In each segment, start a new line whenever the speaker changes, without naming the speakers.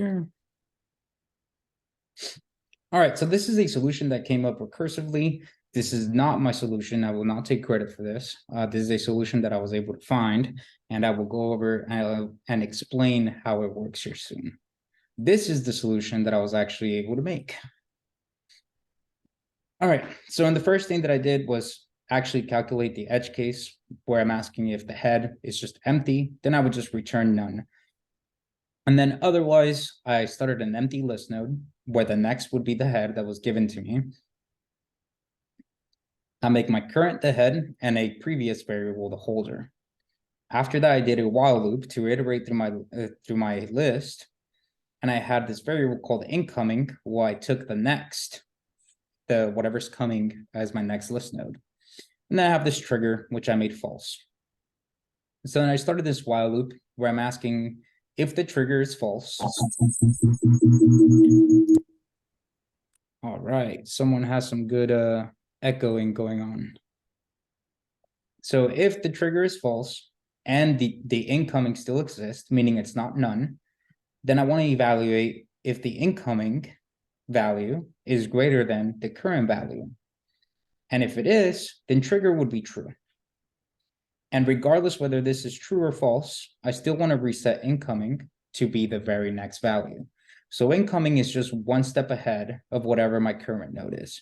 here. All right, so this is a solution that came up recursively. This is not my solution. I will not take credit for this. This is a solution that I was able to find, and I will go over and explain how it works here soon. This is the solution that I was actually able to make. All right, so the first thing that I did was actually calculate the edge case where I'm asking if the head is just empty, then I would just return none. And then otherwise, I started an empty list node where the next would be the head that was given to me. I make my current the head and a previous variable the holder. After that, I did a while loop to iterate through my list, and I had this variable called incoming, where I took the next, the whatever's coming as my next list node. And then I have this trigger, which I made false. So then I started this while loop where I'm asking if the trigger is false. All right, someone has some good echoing going on. So if the trigger is false and the incoming still exists, meaning it's not none, then I want to evaluate if the incoming value is greater than the current value. And if it is, then trigger would be true. And regardless whether this is true or false, I still want to reset incoming to be the very next value. So incoming is just one step ahead of whatever my current node is.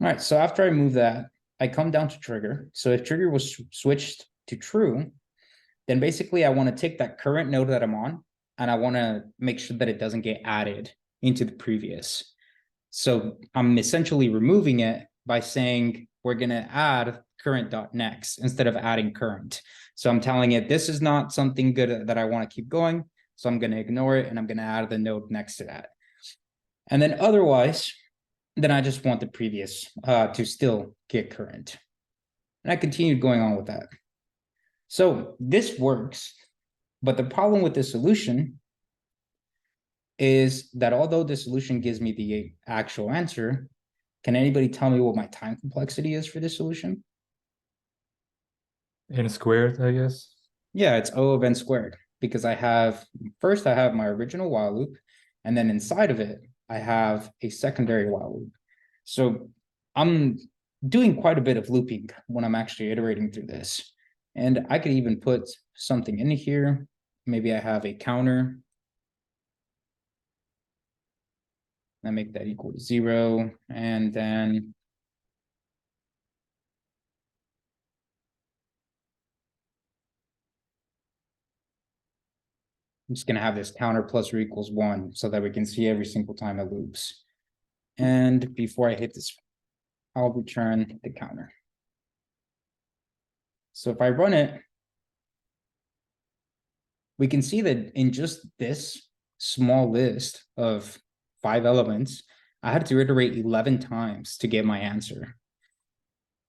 All right, so after I move that, I come down to trigger. So if trigger was switched to true, then basically I want to take that current node that I'm on, and I want to make sure that it doesn't get added into the previous. So I'm essentially removing it by saying we're going to add current.next instead of adding current. So I'm telling it this is not something good that I want to keep going. So I'm going to ignore it, and I'm going to add the node next to that. And then otherwise, then I just want the previous to still get current. And I continued going on with that. So this works, but the problem with this solution is that although the solution gives me the actual answer, can anybody tell me what my time complexity is for this solution?
N squared, I guess.
Yeah, it's O of n squared, because I have my original while loop, and then inside of it, I have a secondary while loop. So I'm doing quite a bit of looping when I'm actually iterating through this. And I could even put something in here. Maybe I have a counter. I make that equal to 0. And then I'm just going to have this counter plus or equals 1 so that we can see every single time it loops. And before I hit this, I'll return the counter. So if I run it, we can see that in just this small list of 5 elements, I had to iterate 11 times to get my answer.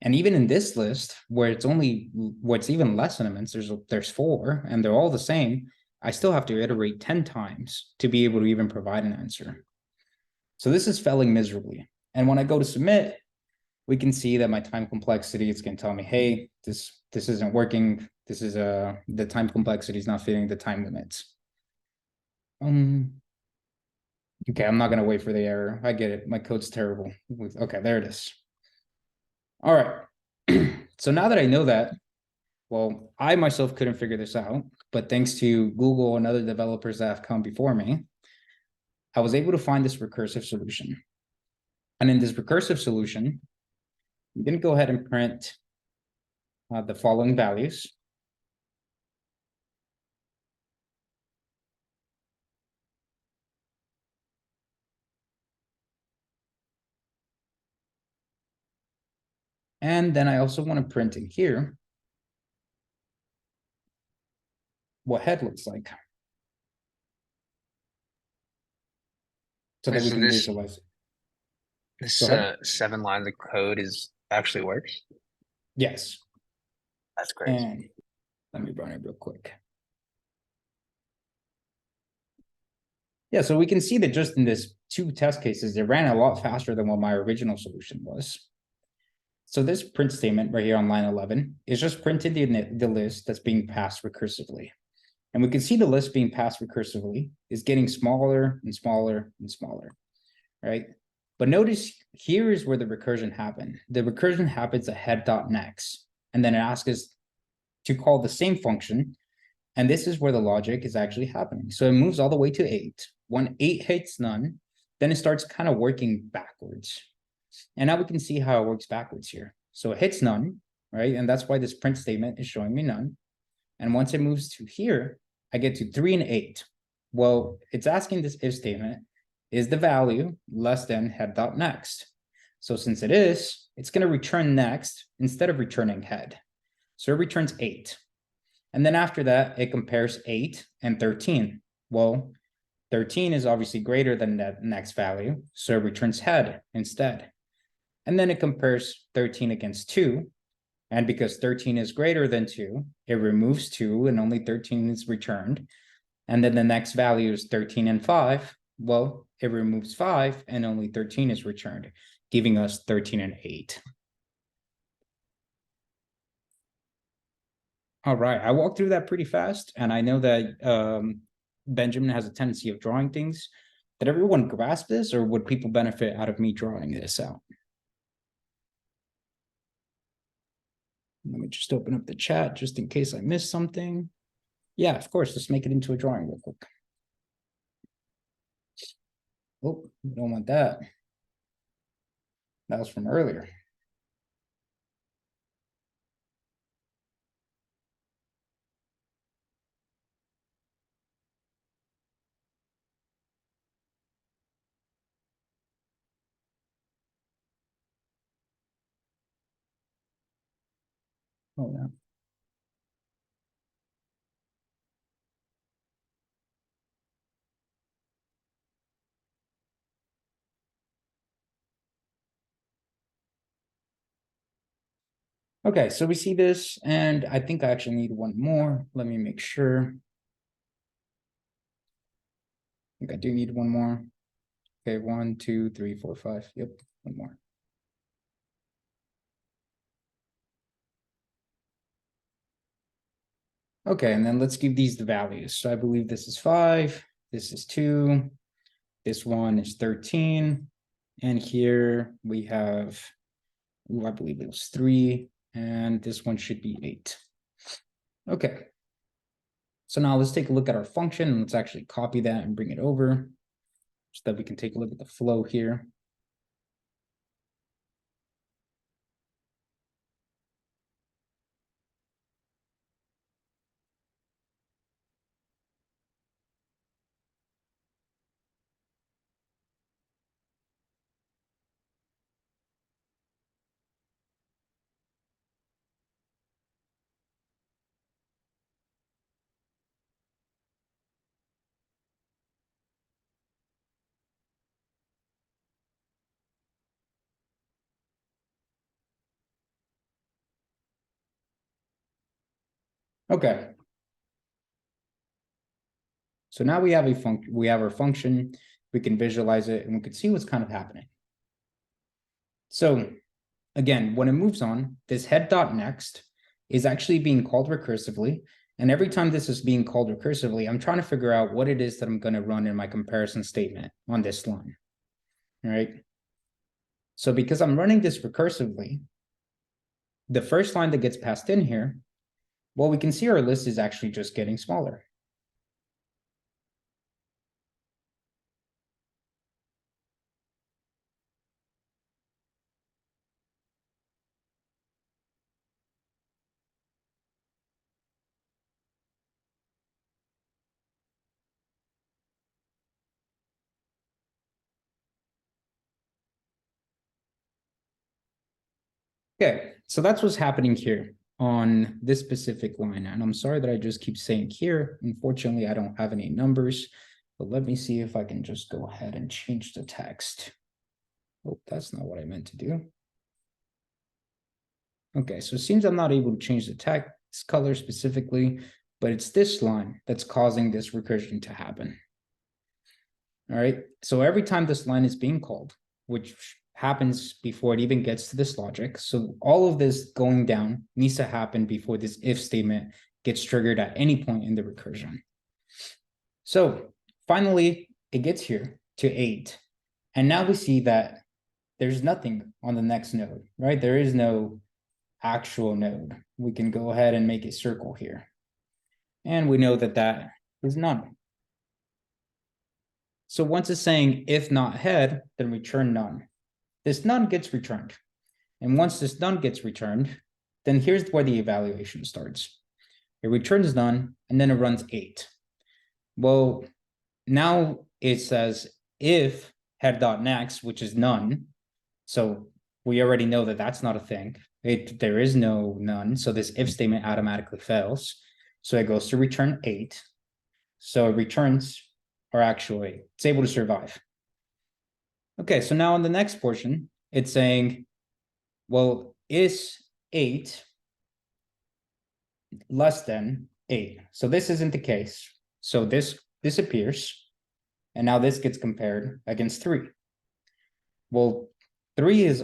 And even in this list, where it's even less elements, there's 4, and they're all the same, I still have to iterate 10 times to be able to even provide an answer. So this is failing miserably. And when I go to submit, we can see that my time complexity, it's going to tell me, hey, this isn't working. This is the time complexity is not fitting the time limits. Okay, I'm not going to wait for the error. I get it. My code's terrible. Okay, there it is. All right. So now that I know that, well, I myself couldn't figure this out, but thanks to Google and other developers that have come before me, I was able to find this recursive solution. And in this recursive solution, I'm going to go ahead and print the following values. And then I also want to print in here what head looks like, so that we can visualize it.
This 7 lines of code actually works.
Yes.
That's great.
And let me run it real quick. Yeah, so we can see that just in this 2 test cases, it ran a lot faster than what my original solution was. So this print statement right here on line 11 is just printed in the list that's being passed recursively. And we can see the list being passed recursively is getting smaller and smaller and smaller, right? But notice here is where the recursion happened. The recursion happens at head.next, and then it asks us to call the same function. And this is where the logic is actually happening. So it moves all the way to 8. When 8 hits none, then it starts kind of working backwards. And now we can see how it works backwards here. So it hits none, right? And that's why this print statement is showing me none. And once it moves to here, I get to 3 and 8. Well, it's asking this if statement, is the value less than head.next? So since it is, it's going to return next instead of returning head. So it returns 8. And then after that, it compares 8 and 13. Well, 13 is obviously greater than that next value, so it returns head instead. And then it compares 13 against 2. And because 13 is greater than 2, it removes 2 and only 13 is returned. And then the next value is 13 and 5. Well, it removes 5 and only 13 is returned, giving us 13 and 8. All right, I walked through that pretty fast, and I know that Benjamin has a tendency of drawing things. Did everyone grasp this, or would people benefit out of me drawing this out? Let me just open up the chat just in case I missed something. Yeah, of course, let's make it into a drawing real quick. Oh, we don't want that. That was from earlier. Oh, yeah. Okay, so we see this, and I think I actually need one more. Let me make sure. I think I do need one more. Okay, 1, 2, 3, 4, 5. Yep, one more. Okay, and then let's give these the values. So I believe this is 5, this is 2, this one is 13, and here we have, I believe it was 3, and this one should be 8. Okay. So now let's take a look at our function, and let's actually copy that and bring it over so that we can take a look at the flow here. Okay. So now we have a function, we have our function, we can visualize it, and we can see what's kind of happening. So again, when it moves on, this head.next is actually being called recursively. And every time this is being called recursively, I'm trying to figure out what it is that I'm going to run in my comparison statement on this line. All right. So because I'm running this recursively, the first line that gets passed in here, well, we can see our list is actually just getting smaller. Okay, so that's what's happening here on this specific line. And I'm sorry that I just keep saying here. Unfortunately, I don't have any numbers, but let me see if I can just go ahead and change the text. Oh, that's not what I meant to do. Okay, so it seems I'm not able to change the text color specifically, but it's this line that's causing this recursion to happen. All right, so every time this line is being called, which happens before it even gets to this logic. So all of this going down needs to happen before this if statement gets triggered at any point in the recursion. So finally, it gets here to 8. And now we see that there's nothing on the next node, right? There is no actual node. We can go ahead and make a circle here. And we know that that is none. So once it's saying if not head, then return none. This none gets returned. And once this none gets returned, then here's where the evaluation starts. It returns none, and then it runs 8. Well, now it says if head.next, which is none. So we already know that that's not a thing. There is no none. So this if statement automatically fails. So it goes to return 8. So it returns, or actually, it's able to survive. Okay, so now in the next portion, it's saying, well, is 8 less than 8? So this isn't the case. So this disappears. And now this gets compared against 3. Well, 3 is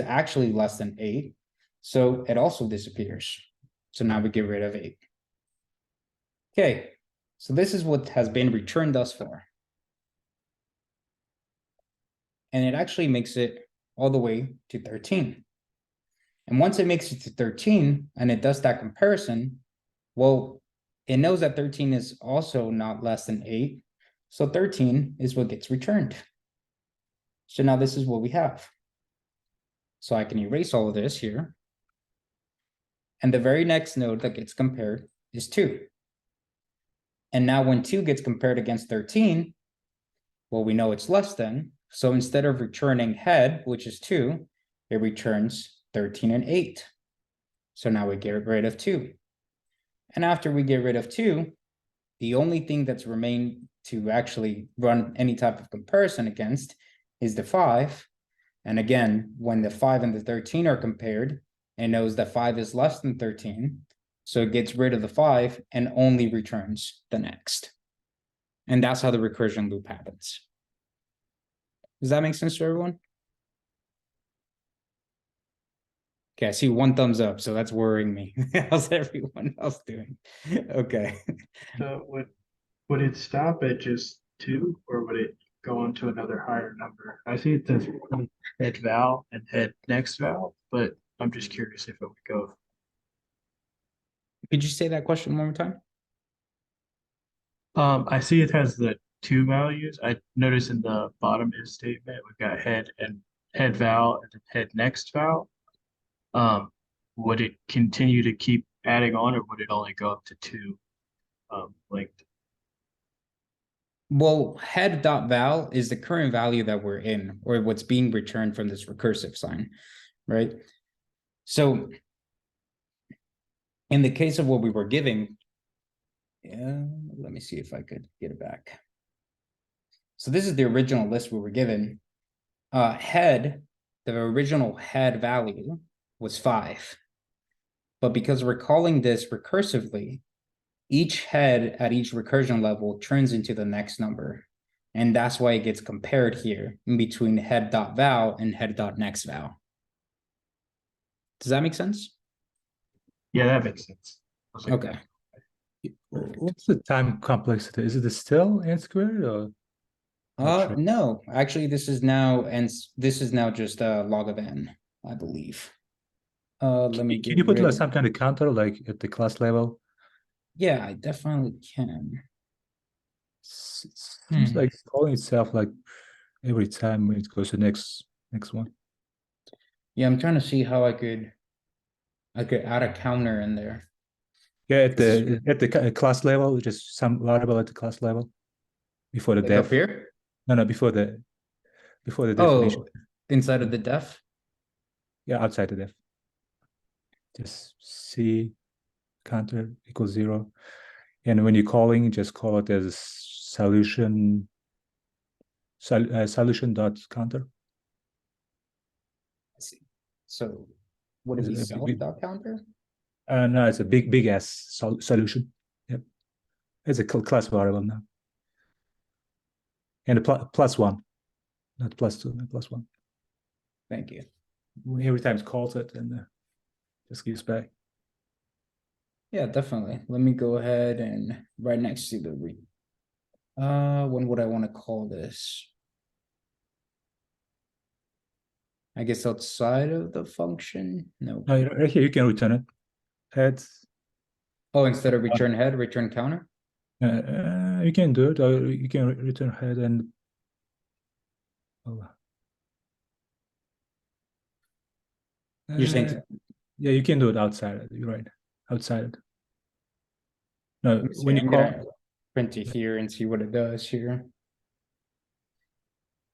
actually less than 8. So it also disappears. So now we get rid of 8. Okay, so this is what has been returned thus far. And it actually makes it all the way to 13. And once it makes it to 13 and it does that comparison, well, it knows that 13 is also not less than 8. So 13 is what gets returned. So now this is what we have. So I can erase all of this here. And the very next node that gets compared is 2. And now when 2 gets compared against 13, well, we know it's less than. So instead of returning head, which is 2, it returns 13 and 8. So now we get rid of 2. And after we get rid of 2, the only thing that's remained to actually run any type of comparison against is the 5. And again, when the 5 and the 13 are compared, it knows that 5 is less than 13. So it gets rid of the 5 and only returns the next. And that's how the recursion loop happens. Does that make sense to everyone? Okay, I see one thumbs up, so that's worrying me. How's everyone else doing? Okay.
So would it stop at just 2, or would it go on to another higher number? I see it says head val and head next val, but I'm just curious if it would go.
Could you say that question one more time?
I see it has the 2 values. I noticed in the bottom if statement we've got head and head val and then head next val. Would it continue to keep adding on, or would it only go up to 2 linked?
Well, head.val is the current value that we're in, or what's being returned from this recursive sign, right? So in the case of what we were giving, let me see if I could get it back. So this is the original list we were given. Head, the original head value was 5. But because we're calling this recursively, each head at each recursion level turns into the next number. And that's why it gets compared here in between head.val and head.nextVal. Does that make sense?
Yeah, that makes sense.
Okay.
What's the time complexity? Is it still n squared or? Sure.
No, actually, this is now just log of n, I believe. Let me
Can you put like some kind of counter like at the class level?
Yeah, I definitely can.
Seems like it's calling itself like every time when it goes to next one.
Yeah, I'm trying to see how I could add a counter in there.
Yeah, at the class level, just some variable at the class level before the
Like
def.
up here?
No, before the definition.
Oh, inside of the def?
Yeah, outside the def. Just C counter equals 0. And when you're calling, just call it as solution dot counter.
I see. So would it be self.counter?
No, it's a big ass solution. Yep, it's a class variable now, and a plus 1, not +2, not +1.
Thank you.
Every time it calls it and just gives back.
Yeah, definitely. Let me go ahead and right next to the when would I want to call this? I guess outside of the function? No.
Right here, you can return it. Heads.
Oh, instead of return head, return counter?
You can do it, or you can return head and. Oh.
You're saying
Yeah, you can do it outside. You're right. Outside. No,
let me see,
when you
I'm
call.
gonna print it here and see what it does here.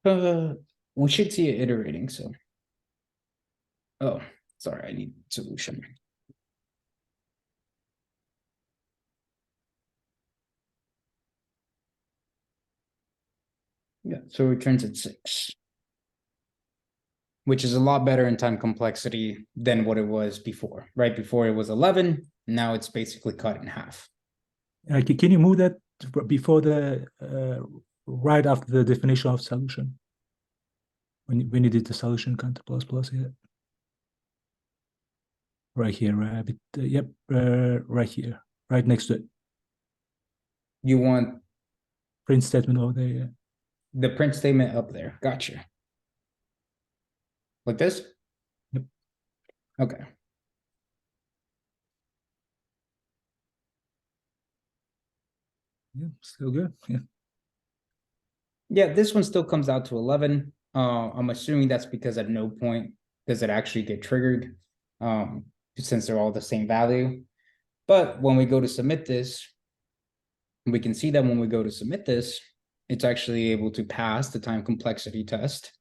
We should see it iterating, so. Oh, sorry, I need solution. Yeah, so it returns at 6. Which is a lot better in time complexity than what it was before. Right before it was 11, now it's basically cut in half.
Can you move that before the right after the definition of solution? When you did the solution counter plus plus here. Right here, right? Yep, right here, right next to it.
You want
Print statement over there. Yeah.
the print statement up there. Gotcha. Like this?
Yep.
Okay.
Yeah, still good. Yeah.
Yeah, this one still comes out to 11. I'm assuming that's because at no point does it actually get triggered, since they're all the same value. But when we go to submit this, we can see that when we go to submit this, it's actually able to pass the time complexity test.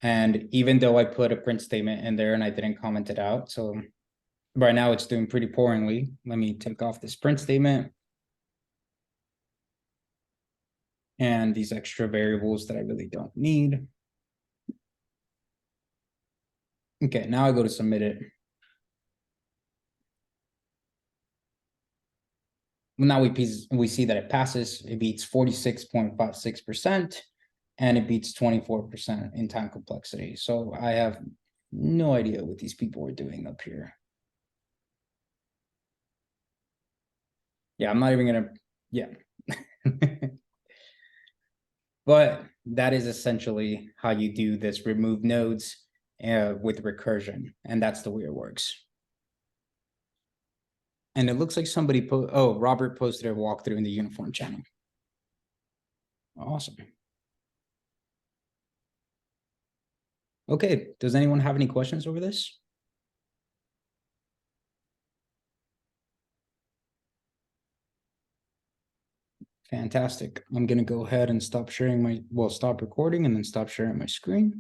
And even though I put a print statement in there and I didn't comment it out, so right now it's doing pretty poorly. Let me take off this print statement. And these extra variables that I really don't need. Okay, now I go to submit it. Now we see that it passes. It beats 46.56%, and it beats 24% in time complexity. So I have no idea what these people are doing up here. Yeah, I'm not even gonna, yeah. But that is essentially how you do this remove nodes with recursion, and that's the way it works. And it looks like somebody Robert posted a walkthrough in the uniform channel. Awesome. Okay, does anyone have any questions over this? Fantastic. I'm gonna go ahead and stop recording and then stop sharing my screen.